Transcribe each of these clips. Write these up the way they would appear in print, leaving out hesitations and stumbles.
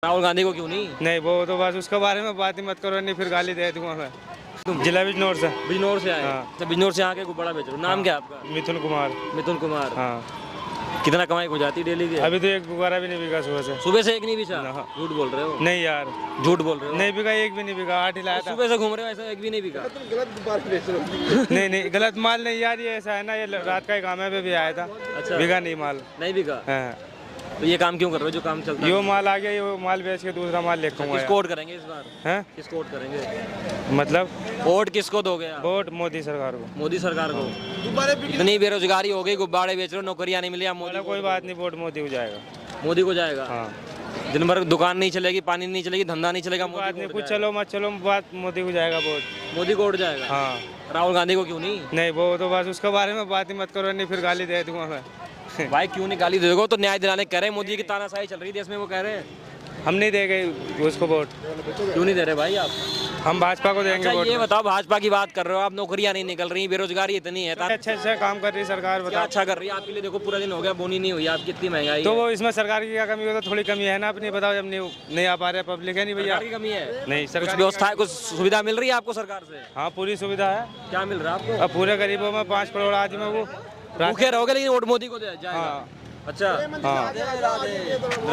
राहुल गांधी को क्यों नहीं? नहीं, वो तो बस उसके बारे में बात ही मत करो, नहीं फिर गाली दे दूंगा मैं। तुम जिला बिजनौर से। बिजनौर से आए? हाँ। अच्छा, बिजनौर से आके गुब्बारा बेच रहे हो। नाम क्या है आपका? मिथुन कुमार। मिथुन कुमार। हाँ। कितना कमाई हो जाती डेली की? अभी तो एक गुब्बारा भी नहीं बिका सुबह से। सुबह से एक नहीं बिछा? हाँ। झूठ बोल रहे हो। नहीं यार, झूठ बोल रहे हो। नहीं बिका, एक भी नहीं बिका, 8 ही लाया था। सुबह से घूम रहे हो, ऐसा एक भी नहीं बिका? नहीं नहीं, गलत माल नहीं यार, ये ऐसा है ना, ये रात का ही काम है, भी आया था। अच्छा। बिका नहीं माल। नहीं बिका? हाँ। तो ये काम क्यों कर रहे हो जो काम चलता है? यो माल आ गया, ये माल बेच के दूसरा माल लेकर किसको वोट करेंगे इस बार? हैं? किसको वोट करेंगे? मतलब वोट किसको दोगे आप? वोट मोदी सरकार को। मोदी सरकार को। इतनी बेरोजगारी हो गई, गुब्बारे बेच रहे हो, नौकरियां नहीं मिली, आप मोदी कोई बात नहीं, वोट मोदी को जाएगा। मोदी को जाएगा। हाँ। दिन भर दुकान नहीं चलेगी, पानी नहीं चलेगी, धंधा नहीं चलेगा, बात नहीं, कुछ चलो मत चलो, बात मोदी को जाएगा वोट। मोदी को वोट जाएगा। हाँ। राहुल गांधी को क्यों नहीं? नहीं, वो तो बस उसके बारे में बात ही मत करो, नहीं फिर गाली दे दूंगा मैं। भाई क्यों नहीं गाली दोगे? तो न्याय दिलाने कह रहे हैं, मोदी की तानाशाही चल रही है देश में, वो कह रहे हैं। हम नहीं देंगे उसको वोट। क्यों नहीं दे रहे भाई आप? हम भाजपा को देंगे अच्छा, वोट। ये बताओ, भाजपा की बात कर रहे हो आप, नौकरियां नहीं निकल रही, बेरोजगारी इतनी है, अच्छा अच्छा काम कर रही है सरकार, क्या बताओ। अच्छा कर रही है? आपके लिए देखो पूरा दिन हो गया, बोनी नहीं हुई, आपकी इतनी महंगाई तो है। वो इसमें सरकार की क्या कमी हो, तो थोड़ी कमी है ना अपनी, बताओ। जब नहीं आ पा रहे पब्लिक है नहीं भैया। सरकार की कमी है? नहीं, कुछ सरकार व्यवस्था, कुछ सुविधा मिल रही है आपको सरकार से? हाँ, पूरी सुविधा है। क्या मिल रहा है आपको? अब पूरे गरीबों में 5 करोड़ आदमी में वो भूखे रहोगे लेकिन वोट मोदी को जाएगा। हाँ। अच्छा। हाँ।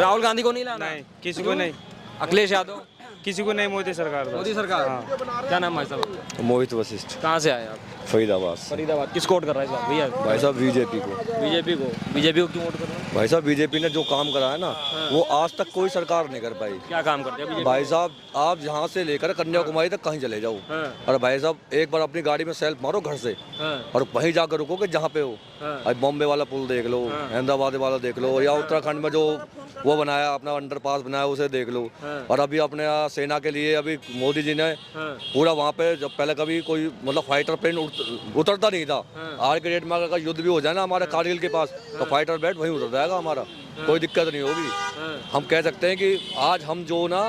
राहुल गांधी को नहीं लाना? नहीं, किसी को नहीं, अखिलेश यादव? किसी को नहीं, मोदी सरकार। मोदी सरकार। क्या नाम है भाई साहब? मोहित वशिष्ठ, कहाँ से आए आप? फरीदाबाद। फरीदाबाद। किसको वोट कर रहा है इस बार भैया? भाई साहब बीजेपी को। बीजेपी को। बीजेपी को क्यों वोट कर रहे हैं? भाई साहब बीजेपी ने जो काम करा है ना, वो आज तक कोई सरकार नहीं कर पाई। क्या काम करते हैं बीजेपी? भाई साहब आप यहाँ से लेकर कन्याकुमारी तक कहीं चले जाओ, हाँ। और भाई साहब एक बार अपनी गाड़ी में सेल्फ मारो घर से, हाँ। और वहीं जाकर रुकोगे जहाँ पे हो। हाँ। अब बॉम्बे वाला पुल देख लो, अहमदाबाद वाला देख लो, या उत्तराखंड में जो वो बनाया अपना अंडरपास बनाया उसे देख लो। हाँ। और अभी अपने यहाँ सेना के लिए अभी मोदी जी ने हाँ। पूरा वहाँ पे, जब पहले कभी कोई मतलब फाइटर प्लेन उतरता नहीं था, आज के डेट में अगर युद्ध भी हो जाए ना हमारे कारगिल के पास, तो फाइटर बेट वहीं उतर जाएगा हमारा, कोई दिक्कत नहीं होगी। हम कह सकते हैं कि आज हम जो ना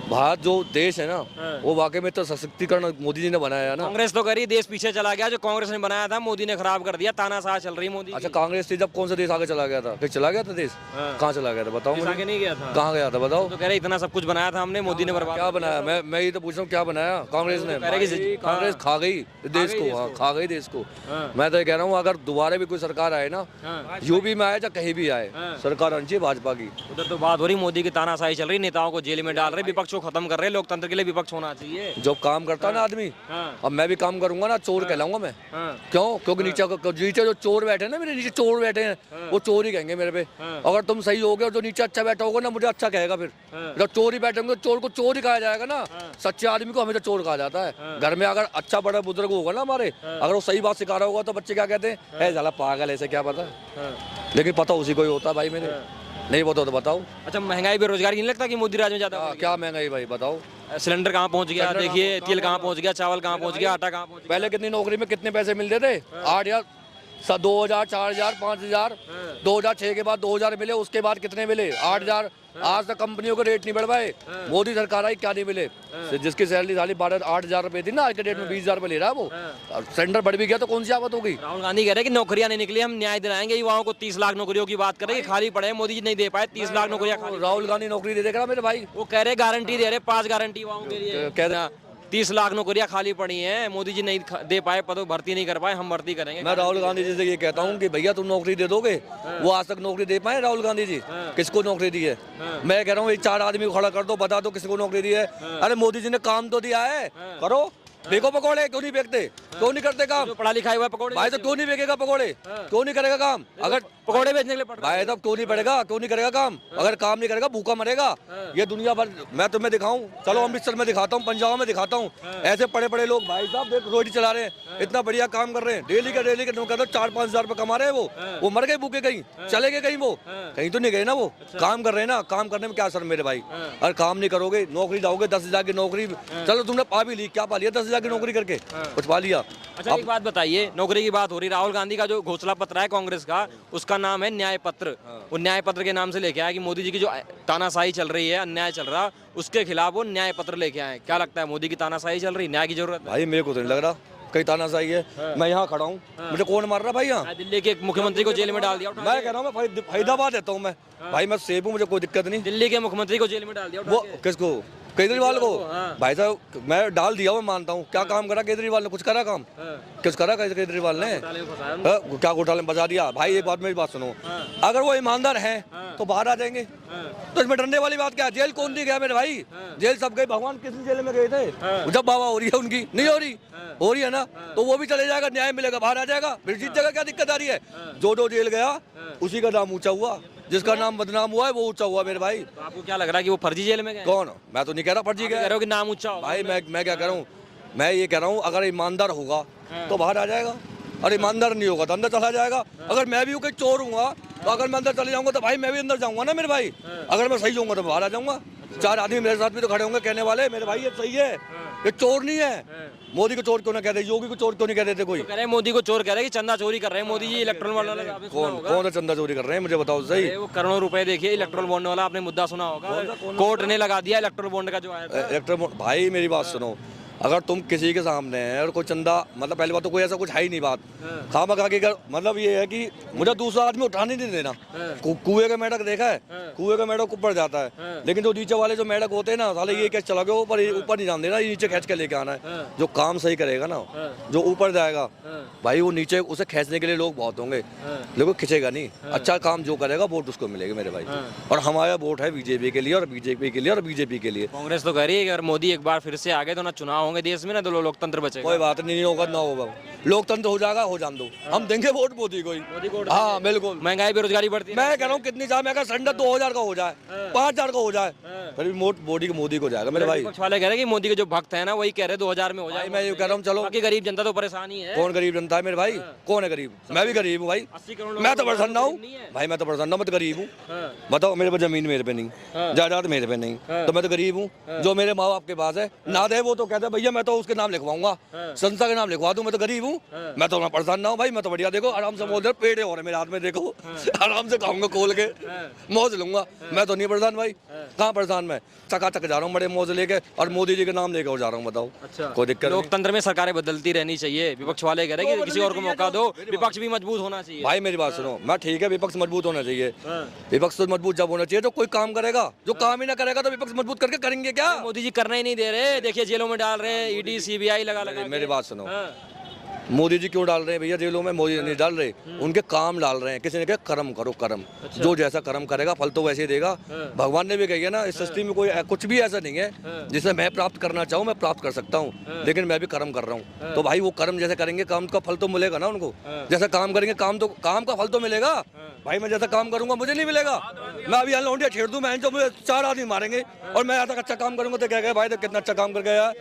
भारत जो देश है ना, वो वाकई में तो सशक्तिकरण मोदी जी ने बनाया है ना। कांग्रेस तो करी, देश पीछे चला गया। जो कांग्रेस ने बनाया था मोदी ने खराब कर दिया, तानाशाह चल रही मोदी की। अच्छा, कांग्रेस थी जब कौन सा देश आगे चला गया था? फिर चला गया था देश? कहाँ चला गया था बताओ देश मुझे। आगे नहीं गया था? कहाँ गया था बताओ। तो कह रहे इतना सब कुछ बनाया था हमने, मोदी ने बर्बाद। क्या बनाया? मैं ये तो पूछ रहा हूँ, क्या बनाया कांग्रेस ने? कह रहे कि कांग्रेस खा गई देश को। हाँ, खा गई देश को। मैं तो ये कह रहा हूँ, अगर दोबारा भी कोई सरकार आए ना, यूपी में आए या कहीं भी आए, सरकार आनी चाहिए भाजपा की। उधर तो बात हो रही मोदी की तानाशाही चल रही, नेताओं को जेल में डाल रहे, विपक्ष को खत्म कर रहे, लोकतंत्र के लिए विपक्ष होना चाहिए। जो काम करता है ना आदमी, अब मैं भी काम करूंगा ना, चोर कहलाऊंगा मैं। क्यों? क्योंकि नीचे जो चोर बैठे हैं ना, मेरे नीचे चोर बैठे हैं, वो चोर ही कहेंगे मेरे पे। अगर तुम सही होगे और जो नीचे अच्छा बैठा होगा ना, मुझे अच्छा कहेगा। फिर जब चोर ही बैठे होंगे, चोर को चोर ही कहा जाएगा ना। सच्चे आदमी को हमेशा चोर कहा जाता है। घर में अगर अच्छा बड़ा बुजुर्ग होगा ना हमारे, अगर वो सही बात सिखा रहा होगा, तो बच्चे क्या कहते हैं, साला पागल, ऐसे क्या पता। लेकिन पता उसी को ही होता है भाई, मैंने नहीं बताओ तो बताओ। अच्छा, महंगाई बेरोजगारी नहीं लगता कि मोदी राज में ज्यादा? क्या महंगाई भाई बताओ। सिलेंडर कहाँ पहुंच गया, देखिए तेल कहाँ पहुंच गया, चावल कहाँ पहुंच गया, आटा कहाँ पहुंच गया। पहले कितनी नौकरी में कितने पैसे मिलते थे? 8,000, 2,000, 4,000, 5,000। 2006 के बाद 2,000 मिले, उसके बाद कितने मिले? 8,000। आज तक कंपनियों के रेट नहीं बढ़ पाए। मोदी सरकार आई, क्या नहीं मिले? जिसकी सैलरी साली 8,000 रुपए थी ना, आज के डेट में 20,000 रुपए ले रहा है वो। सिलेंडर बढ़ भी गया तो कौन सी आफत होगी? राहुल गांधी कह रहे हैं कि नौकरियां नहीं निकली, हम न्याय दिलाएंगे युवाओं को। 30 लाख नौकरियों की बात कर रहे हैं, खाली पड़े हैं, मोदी जी नहीं दे पाए 30 लाख नौकरियां खाली। राहुल गांधी नौकरी दे देगा मेरे भाई। वो कह रहे गारंटी दे रहे, 5 गारंटी युवाओं के लिए कह रहे 30 लाख नौकरियां खाली पड़ी हैं, मोदी जी नहीं दे पाए, पद भर्ती नहीं कर पाए, हम भर्ती करेंगे। मैं राहुल गांधी जी से ये कहता हूँ कि भैया तुम नौकरी दे दोगे। वो आज तक नौकरी दे पाए राहुल गांधी जी? किसको नौकरी दी है? मैं कह रहा हूँ 4 आदमी को खड़ा कर दो, बता दो किसको नौकरी दी है। अरे मोदी जी ने काम तो दिया है, करो। बेको पकौड़े क्यों नहीं बेचते? क्यों नहीं करते काम? पढ़ा लिखा हुआ पकौड़े भाई तो क्यों नहीं बेचेगा पकौड़े? क्यों नहीं करेगा काम? अगर पकौड़े बेचने के लिए पड़ भाई साहब क्यों नहीं पड़ेगा? क्यों नहीं करेगा काम? अगर काम नहीं करेगा भूखा मरेगा। ये दुनिया भर मैं तुम्हें दिखाऊं, चलो अमृतसर में दिखाता हूँ, पंजाब में दिखाता हूँ, ऐसे बड़े बड़े लोग भाई साहब देख रोटी चला रहे हैं, इतना बढ़िया काम कर रहे हैं, डेली का 4-5 हजार रुपए कमा रहे हैं। वो मर गए भूखे कहीं? चले गए कहीं? वो कहीं तो नहीं गए ना, वो काम कर रहे हैं ना। काम करने में क्या असर मेरे भाई? अगर काम नहीं करोगे, नौकरी जाओगे 10,000 की नौकरी, चलो तुमने पा भी ली, क्या पा लिया? 10,000 की नौकरी करके कुछ पा लिया? अच्छा, एक बात बताइए, नौकरी की बात हो रही, राहुल गांधी का जो घोषणा पत्र है कांग्रेस का, उसका नाम है न्याय पत्र। वो न्याय पत्र के नाम से लेके आया कि मोदी जी की जो तानाशाही चल रही है, अन्याय चल रहा, उसके खिलाफ वो न्याय पत्र लेके आए। क्या लगता है, मोदी की तानाशाही चल रही, न्याय की जरूरत है? भाई मेरे को तो नहीं लग रहा। वाकई तानाशाही है। मैं यहाँ खड़ा हूँ, मुझे कौन मार रहा है भाई यहाँ? दिल्ली के एक मुख्यमंत्री को जेल में डाल दिया उठा मैं के। कह रहा हूँ मैं फरीदाबाद रहता हूँ मैं भाई, मैं सेफ हूँ, मुझे कोई दिक्कत नहीं। दिल्ली के मुख्यमंत्री को जेल में डाल दिया उठा वो के। किसको? केजरीवाल को? हाँ। भाई साहब मैं डाल दिया, मैं मानता हूँ। क्या काम करा केजरीवाल ने? कुछ करा काम? किस करा केजरीवाल ने? घोटाले में फंसाया हाँ, क्या घोटाले में बचा दिया? भाई एक बात मेरी बात सुनो, अगर वो ईमानदार हैं तो बाहर आ जाएंगे। तो इसमें डरने वाली बात क्या है? जेल कौन दी गया मेरे भाई? जेल सब गए, भगवान किस जेल में गए थे? जब बाबा हो रही है उनकी, नहीं हो रही है ना, तो वो भी चले जाएगा, न्याय मिलेगा, बाहर आ जाएगा, फिर जीत जाएगा। क्या दिक्कत आ रही है? जो जेल गया उसी का नाम ऊंचा हुआ, जिसका नाम बदनाम हुआ है वो ऊंचा हुआ मेरे भाई। तो आपको क्या लग रहा है कि वो फर्जी जेल में गए? कौन? मैं तो नहीं कह रहा फर्जी कह गया रहे हो कि नाम ऊंचा होगा। भाई। मैं क्या कह रहा हूँ, मैं ये कह रहा हूँ अगर ईमानदार होगा तो बाहर आ जाएगा, और ईमानदार नहीं होगा तो अंदर चला जाएगा। अगर मैं भी कोई चोर हूँ तो अगर मैं अंदर चले जाऊंगा तो भाई मैं भी अंदर जाऊंगा ना मेरे भाई। अगर मैं सही जाऊंगा तो बाहर आ जाऊंगा। 4 आदमी मेरे साथ भी तो खड़े होंगे कहने वाले मेरे भाई ये सही है, ये चोर नहीं है। मोदी को चोर क्यों ना कहते, योगी को चोर क्यों नहीं कहते थे कोई? तो कह रहे हैं मोदी को चोर कह रहे हैं कि चंदा चोरी कर रहे हैं मोदी जी इलेक्ट्रल बॉन्ड वाला। आपने सुना होगा। कौन सा चंदा चोरी कर रहे हैं मुझे बताओ सही? वो करोड़ों रुपए देखिए इलेक्ट्रल बॉन्ड वाला, आपने मुद्दा सुना होगा। कोर्ट ने लगा दिया इलेक्ट्रल बॉन्ड का जो आया था। इलेक्ट्रल भाई मेरी बात सुनो, अगर तुम किसी के सामने है और कोई चंदा, मतलब पहली बात तो कोई ऐसा कुछ है ही नहीं बात। खामखा के मतलब ये है कि मुझे दूसरा आदमी उठाने नहीं देना। कुएं का मेढक देखा है? कुएं का मेढक ऊपर जाता है, लेकिन जो नीचे वाले जो मेढक होते हैं ना, साले ये कैसे चला गया ऊपर नहीं जान देना, ये नीचे खींच के लेके आना है। जो काम सही करेगा ना, जो ऊपर जाएगा भाई, वो नीचे उसे खींचने के लिए लोग बहुत होंगे, लेकिन खींचेगा नहीं। अच्छा काम जो करेगा वोट उसको मिलेगा मेरे भाई। और हमारा वोट है बीजेपी के लिए, और बीजेपी के लिए, और बीजेपी के लिए। कांग्रेस तो कह रही है कि अगर मोदी एक बार फिर से आ गए तो ना चुनाव होंगे देश में, ना तो लोकतंत्र बचेगा। कोई बात नहीं होगा, ना होगा, लोकतंत्र हो जाएगा, हो जान दो, हम देंगे वोट मोदी को ही। हाँ बिल्कुल। महंगाई बेरोजगारी बढ़ती है। मैं कह रहा हूँ कितनी जाए, मैं कह सिलेंडर 2000 का हो जाए, 5000 का हो जाए, फिर भी वोट मोदी को जाएगा मेरे भाई। विपक्ष वाले कह रहे हैं कि मोदी के जो भक्त हैं ना वही कह रहे हैं 2000 में हो जाए। मैं ये कह रहा हूँ चलो, बाकी गरीब जनता तो परेशान ही है। कौन गरीब जनता है मेरे भाई? कौन है गरीब? मैं भी गरीब हूँ भाई, 80 करोड़ मैं तो परेशान हूँ भाई, मैं तो परेशान हूँ, मैं तो गरीब हूँ। बताओ, मेरे पास जमीन मेरे पे नहीं, जायदाद मेरे पे नहीं, तो मैं तो गरीब हूँ। जो मेरे माँ बाप के पास है ना दे, वो तो कहते हैं भैया मैं तो उसके नाम लिखवाऊंगा, संस्था के नाम लिखवा दूं, मैं तो गरीब हूँ। मैं तो परेशान ना हूँ भाई, मैं तो बढ़िया, देखो आराम से मोल पेड़ हो रहे मेरे हाथ में, देखो आराम से खाऊंगा खोल के, मौज लूंगा। मैं तो नहीं परेशान भाई, कहाँ परेशान? मैं चकाचक जा रहा हूँ बड़े मौज लेके, और मोदी जी के नाम लेके और जा रहा हूँ। बताओ कोई दिक्कत नहीं। लोकतंत्र में सरकारें बदलती रहनी चाहिए। विपक्ष वाले कह रहे हैं कि किसी और को मौका दो, विपक्ष भी मजबूत होना चाहिए। भाई मेरी बात सुनो, मैं ठीक है विपक्ष मजबूत होना चाहिए, विपक्ष तो मजबूत जब होना चाहिए तो कोई काम करेगा, जो काम ही ना करेगा तो विपक्ष मजबूत करके करेंगे क्या? मोदी जी करना ही नहीं दे रहे, देखिए जेलों में डाल रहे हैं, ईडी सीबीआई लगा के। मेरी बात सुनो, मोदी जी क्यों डाल रहे हैं भैया जेलों में? मोदी नहीं डाल रहे, उनके काम डाल रहे हैं। किसी ने कहा कर्म करो, कर्म जो जैसा कर्म करेगा फल तो वैसे ही देगा। भगवान ने भी कही है ना, इस सृष्टि में कोई कुछ भी ऐसा नहीं है जिसे मैं प्राप्त करना चाहूँ मैं प्राप्त कर सकता हूँ, लेकिन मैं भी कर्म कर रहा हूँ। तो भाई वो कर्म जैसे करेंगे काम का फल तो मिलेगा ना उनको। जैसा काम करेंगे काम का फल तो मिलेगा भाई। मैं जैसा काम करूंगा मुझे नहीं मिलेगा। मैं अभी यहाँ लौंडिया छेड़ दूं, मैं जो मुझे 4 आदमी मारेंगे, और मैं ऐसा अच्छा काम करूंगा तो क्या कहे भाई तो कितना अच्छा काम कर गया।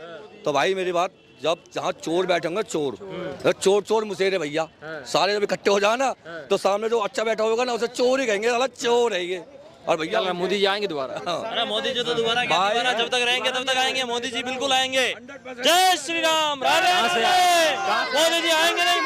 तो भाई मेरी बात, जब जहाँ चोर बैठेंगे चोर चोर मुसेरे भैया, सारे जब इकट्ठे हो जाए ना तो सामने जो अच्छा बैठा होगा ना उसे चोर ही कहेंगे, साला चोर है ये। और भैया मोदी जी आएंगे दोबारा। अरे मोदी जी तो दोबारा जब तक रहेंगे तब तक आएंगे, मोदी जी बिल्कुल आएंगे। जय श्री राम, राधे राधे। मोदी जी आएंगे नहीं।